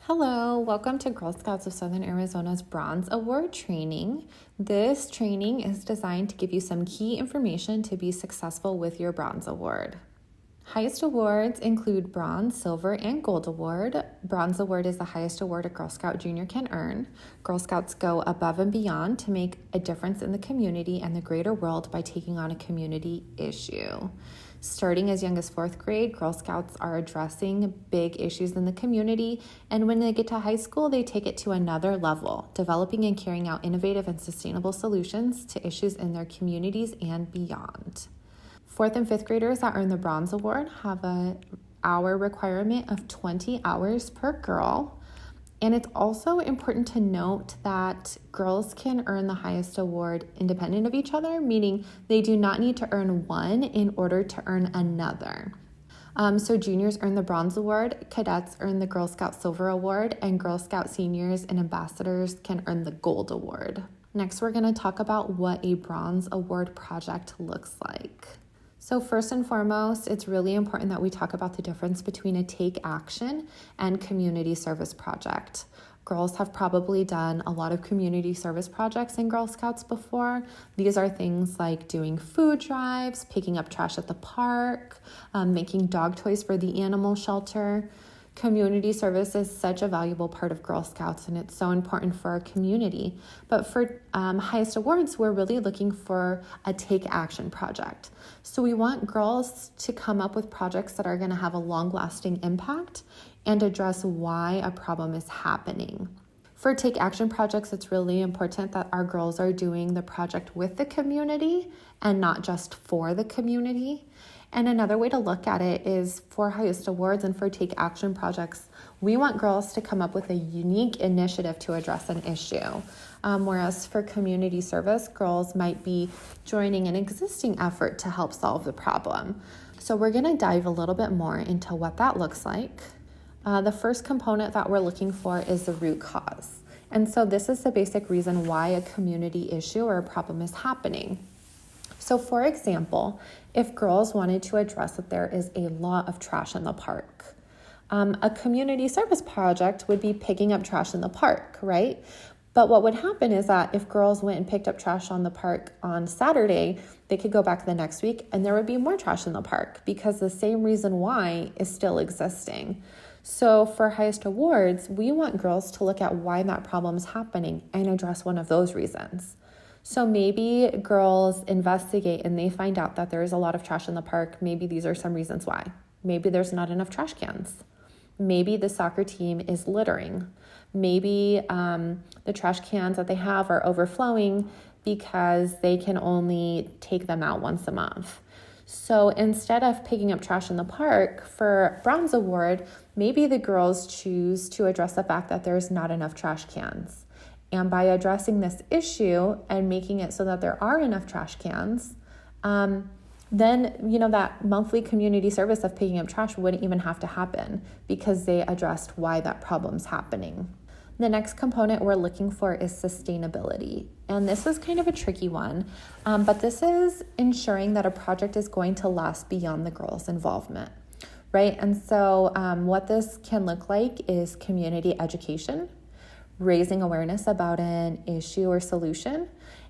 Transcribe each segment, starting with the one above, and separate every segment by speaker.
Speaker 1: Hello, welcome to Girl Scouts of Southern Arizona's Bronze Award Training. This training is designed to give you some key information to be successful with your Bronze Award. Highest awards include Bronze, Silver, and Gold Award. Bronze Award is the highest award a Girl Scout Junior can earn. Girl Scouts go above and beyond to make a difference in the community and the greater world by taking on a community issue. Starting as young as 4th grade, Girl Scouts are addressing big issues in the community, and when they get to high school, they take it to another level, developing and carrying out innovative and sustainable solutions to issues in their communities and beyond. 4th and 5th graders that earn the Bronze Award have an hour requirement of 20 hours per girl. And it's also important to note that girls can earn the highest award independent of each other, meaning they do not need to earn one in order to earn another. So juniors earn the Bronze Award, cadets earn the Girl Scout Silver Award, and Girl Scout seniors and ambassadors can earn the Gold Award. Next, we're going to talk about what a Bronze Award project looks like. So first and foremost, it's really important that we talk about the difference between a take action and community service project. Girls have probably done a lot of community service projects in Girl Scouts before. These are things like doing food drives, picking up trash at the park, making dog toys for the animal shelter. Community service is such a valuable part of Girl Scouts, and it's so important for our community. But for highest awards, we're really looking for a take action project. So we want girls to come up with projects that are going to have a long-lasting impact and address why a problem is happening. For take action projects, it's really important that our girls are doing the project with the community and not just for the community. And another way to look at it is for highest awards and for take action projects, we want girls to come up with a unique initiative to address an issue. Whereas for community service, girls might be joining an existing effort to help solve the problem. So we're going to dive a little bit more into what that looks like. The first component that we're looking for is the root cause. And so this is the basic reason why a community issue or a problem is happening. So for example, if girls wanted to address that there is a lot of trash in the park, a community service project would be picking up trash in the park, right? But what would happen is that if girls went and picked up trash on the park on Saturday, they could go back the next week and there would be more trash in the park because the same reason why is still existing. So for highest awards, we want girls to look at why that problem is happening and address one of those reasons. So maybe girls investigate and they find out that there is a lot of trash in the park. Maybe these are some reasons why. Maybe there's not enough trash cans. Maybe the soccer team is littering. Maybe the trash cans that they have are overflowing because they can only take them out once a month. So instead of picking up trash in the park for Bronze Award, maybe the girls choose to address the fact that there's not enough trash cans. And by addressing this issue and making it so that there are enough trash cans, then, that monthly community service of picking up trash wouldn't even have to happen because they addressed why that problem's happening. The next component we're looking for is sustainability. And this is kind of a tricky one, but this is ensuring that a project is going to last beyond the girls' involvement, right? And so what this can look like is community education, raising awareness about an issue or solution,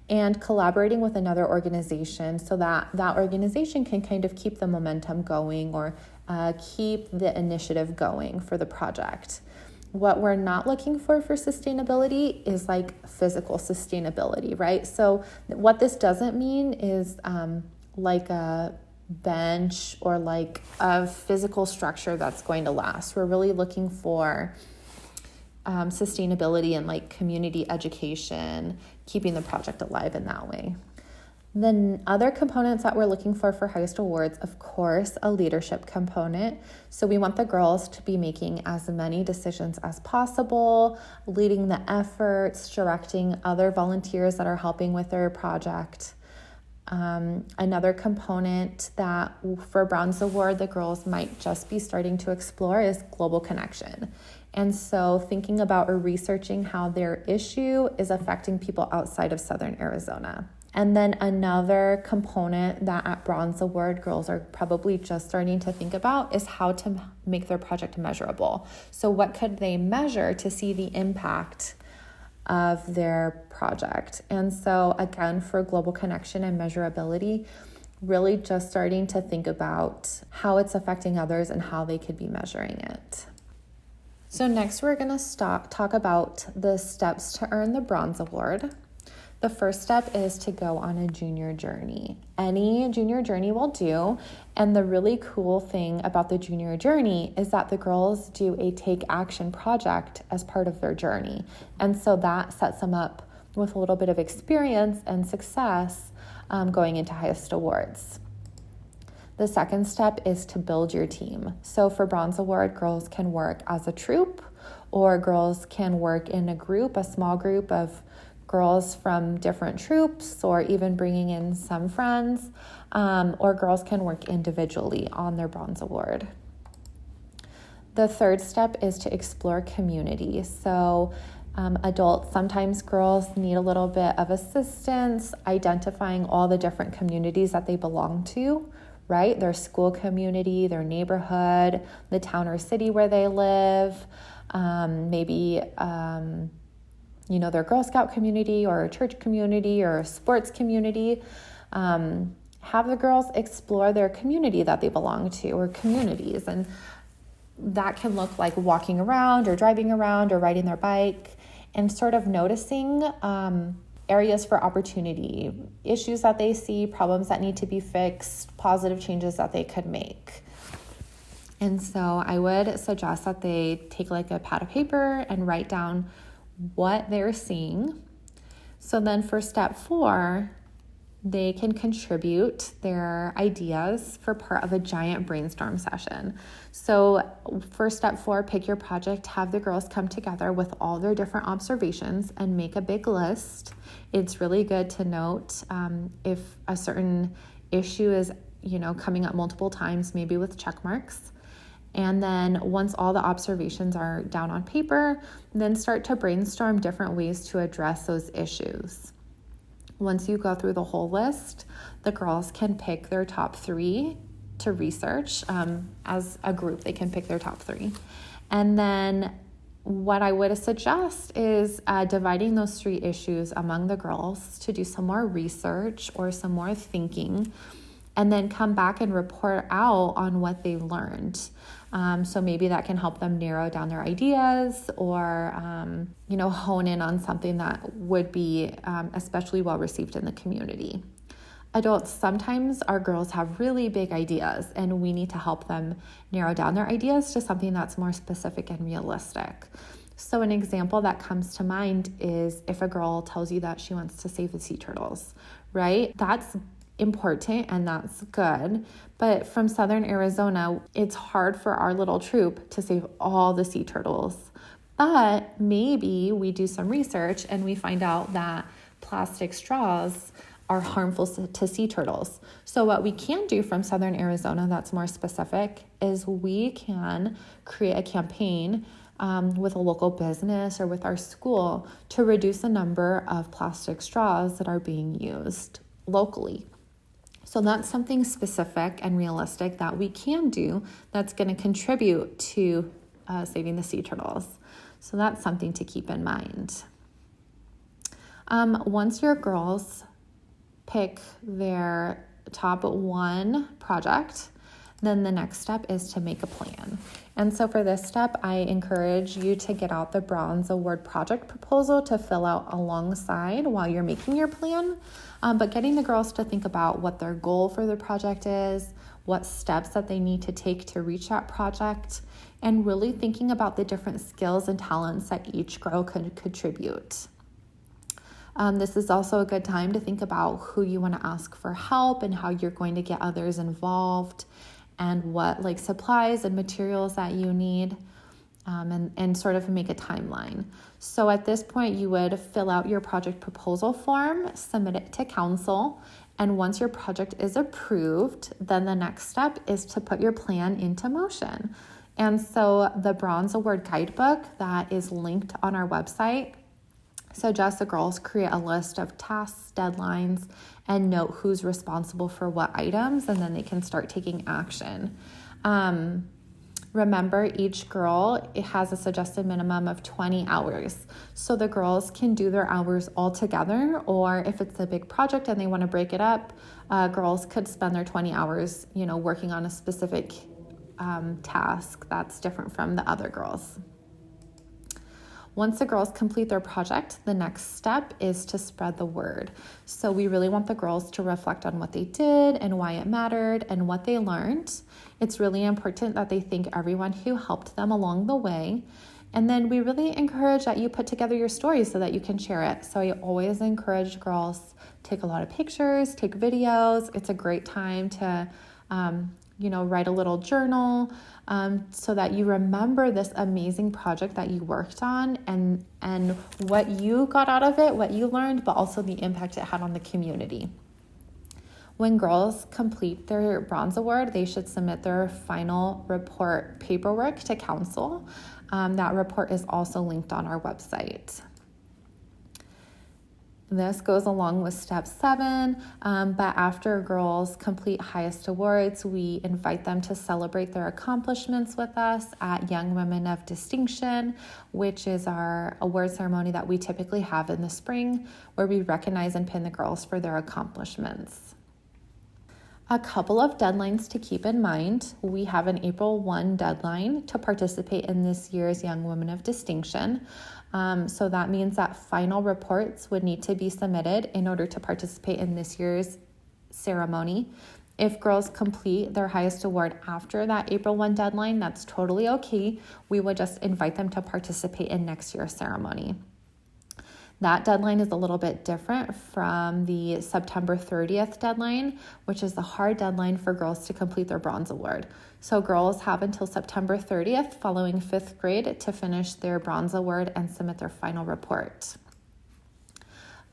Speaker 1: and collaborating with another organization so that that organization can kind of keep the momentum going or keep the initiative going for the project. What we're not looking for sustainability is like physical sustainability, right? So what this doesn't mean is like a bench or like a physical structure that's going to last. We're really looking for sustainability and like community education, keeping the project alive in that way. Then other components that we're looking for highest awards, of course, a leadership component. So we want the girls to be making as many decisions as possible, leading the efforts, directing other volunteers that are helping with their project. Another component that for Bronze Award, the girls might just be starting to explore is global connection. And so thinking about or researching how their issue is affecting people outside of Southern Arizona. And then another component that at Bronze Award girls are probably just starting to think about is how to make their project measurable. So what could they measure to see the impact of their project? And so again, for global connection and measurability, really just starting to think about how it's affecting others and how they could be measuring it. So next we're going to talk about the steps to earn the Bronze Award. The first step is to go on a junior journey. Any junior journey will do. And the really cool thing about the junior journey is that the girls do a take action project as part of their journey. And so that sets them up with a little bit of experience and success going into highest awards. The second step is to build your team. So for Bronze Award, girls can work as a troupe, or girls can work in a group, a small group of girls from different troupes, or even bringing in some friends, or girls can work individually on their Bronze Award. The third step is to explore community. So adults, sometimes girls need a little bit of assistance identifying all the different communities that they belong to, right? Their school community, their neighborhood, the town or city where they live, maybe their Girl Scout community or a church community or a sports community. Have the girls explore their community that they belong to, or communities. And that can look like walking around or driving around or riding their bike and sort of noticing areas for opportunity, issues that they see, problems that need to be fixed, positive changes that they could make. And so I would suggest that they take like a pad of paper and write down what they're seeing. So then for step 4, they can contribute their ideas for part of a giant brainstorm session. So for step 4, pick your project, have the girls come together with all their different observations and make a big list. It's really good to note if a certain issue is, coming up multiple times, maybe with check marks. And then once all the observations are down on paper, then start to brainstorm different ways to address those issues. Once you go through the whole list, the girls can pick their top 3 to research. As a group, they can pick their top 3. And then what I would suggest is dividing those 3 issues among the girls to do some more research or some more thinking, and then come back and report out on what they learned. So maybe that can help them narrow down their ideas or, hone in on something that would be especially well received in the community. Adults, sometimes our girls have really big ideas and we need to help them narrow down their ideas to something that's more specific and realistic. So an example that comes to mind is if a girl tells you that she wants to save the sea turtles, right? That's important and that's good. But from Southern Arizona, it's hard for our little troop to save all the sea turtles. But maybe we do some research and we find out that plastic straws are harmful to sea turtles. So what we can do from Southern Arizona that's more specific is we can create a campaign with a local business or with our school to reduce the number of plastic straws that are being used locally. So that's something specific and realistic that we can do that's going to contribute to saving the sea turtles. So that's something to keep in mind. Once your girls pick their top 1 project, then the next step is to make a plan. And so for this step, I encourage you to get out the Bronze Award project proposal to fill out alongside while you're making your plan. But getting the girls to think about what their goal for the project is, what steps that they need to take to reach that project, and really thinking about the different skills and talents that each girl could contribute. This is also a good time to think about who you want to ask for help and how you're going to get others involved and what supplies and materials that you need, and sort of make a timeline. So at this point, you would fill out your project proposal form, submit it to council, and once your project is approved, then the next step is to put your plan into motion. And so the Bronze Award guidebook that is linked on our website Suggest the girls create a list of tasks, deadlines, and note who's responsible for what items, and then they can start taking action. Remember, each girl has a suggested minimum of 20 hours. So the girls can do their hours all together, or if it's a big project and they want to break it up, girls could spend their 20 hours, working on a specific task that's different from the other girls. Once the girls complete their project, the next step is to spread the word. So we really want the girls to reflect on what they did and why it mattered and what they learned. It's really important that they thank everyone who helped them along the way. And then we really encourage that you put together your stories so that you can share it. So I always encourage girls take a lot of pictures, take videos. It's a great time to write a little journal so that you remember this amazing project that you worked on and what you got out of it, what you learned, but also the impact it had on the community. When girls complete their Bronze Award, they should submit their final report paperwork to council. That report is also linked on our website. This goes along with step 7, but after girls complete highest awards, we invite them to celebrate their accomplishments with us at Young Women of Distinction, which is our award ceremony that we typically have in the spring, where we recognize and pin the girls for their accomplishments. A couple of deadlines to keep in mind. We have an April 1 deadline to participate in this year's Young Women of Distinction. So that means that final reports would need to be submitted in order to participate in this year's ceremony. If girls complete their highest award after that April 1 deadline, that's totally okay. We would just invite them to participate in next year's ceremony. That deadline is a little bit different from the September 30th deadline, which is the hard deadline for girls to complete their Bronze Award. So girls have until September 30th following 5th grade to finish their Bronze Award and submit their final report.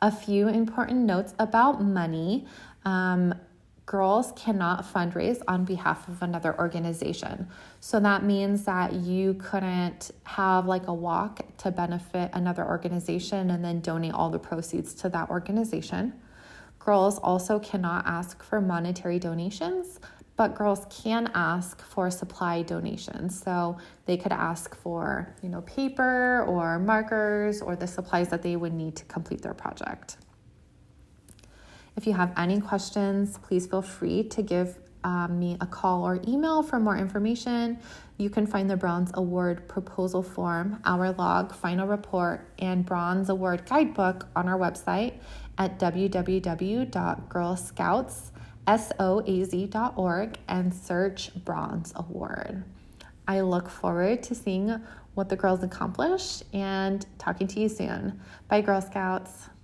Speaker 1: A few important notes about money. Girls cannot fundraise on behalf of another organization. So that means that you couldn't have like a walk to benefit another organization and then donate all the proceeds to that organization. Girls also cannot ask for monetary donations, but girls can ask for supply donations. So they could ask for, paper or markers or the supplies that they would need to complete their project. If you have any questions, please feel free to give me a call or email for more information. You can find the Bronze Award proposal form, our log, final report, and Bronze Award guidebook on our website at www.girlscouts.org and search Bronze Award. I look forward to seeing what the girls accomplish and talking to you soon. Bye, Girl Scouts.